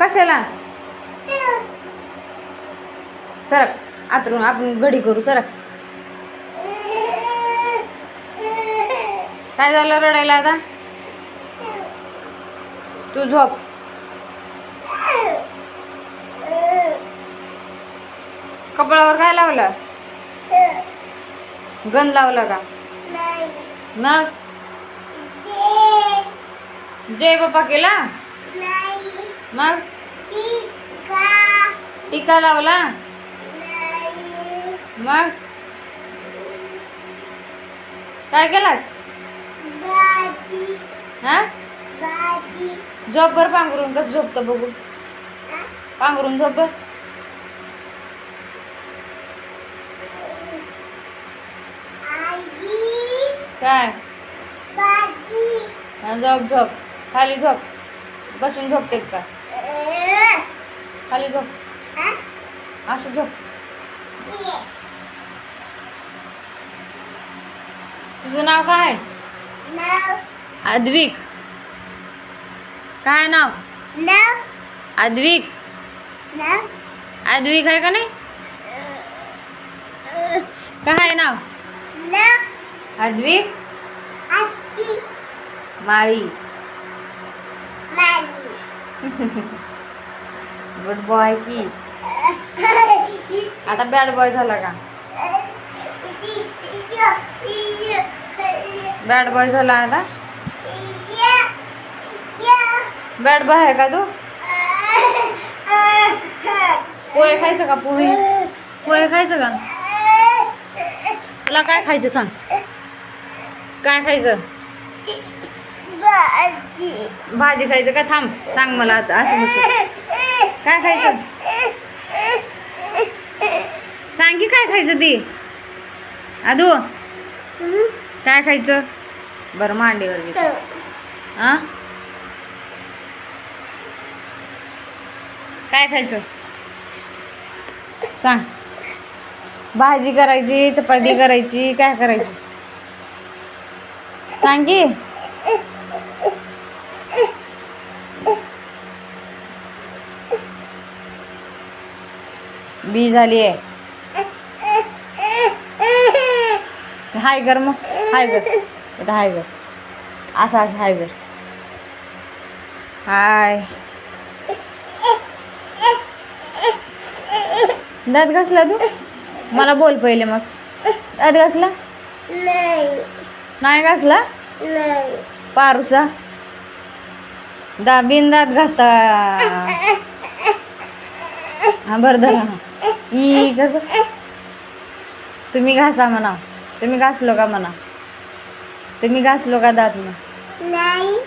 कशाला सरक आतरून आपण घडी करू सरक. काय झालं रडायला आता? तू झोप. कपड्यावर काय लावलं? गंध लावलं का? मग जय बाप्पा केला? मग टीका लावला? मग काय केलास? हा झोप बर पांघरून. कसं झोपतं बघू. पांघरून झोप बर. काय झोप झोप. खाली झोप. बसून झोपतेत का? खाली झोप. असं झोप. तुझं नाव काय? अद्विक. काय नाव? अद्विक. अद्विक आहे का नाही? काय नाव? अद्विक माळी. गुड बॉय की. आता बॅड बॉय झाला का? बॅड बॉय झाला आता? बॅड बॉय आहे का तू? पोहे खायचं का? पोहे खायचं का? तुला काय खायचं सांग? काय खायचं? भाजी खायचं का? थांब सांग मला आता. असं काय खायचं सांग की. काय खायचं ती आदू? काय खायचं? बरं मांडीवर घे. हा काय खायचं सांग. भाजी करायची, चपाती करायची, काय करायची सांग की. बी झाली आहे. हाय कर मग. हाय कर. हाय कर. असं असं हाय कर. हाय. दात घासला तू? मला बोल पहिले मग. दात घासला? नाही घासला? पारुसा बिन दात घासता. हा बरं धरा. ई कर. तुम्ही घासा म्हणा. तुम्ही घासलो का म्हणा. तुम्ही घासलो का दात मग? नाही.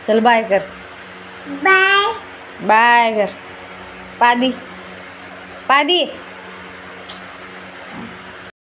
चल बाय कर. बाय बाय कर. पादी पादी.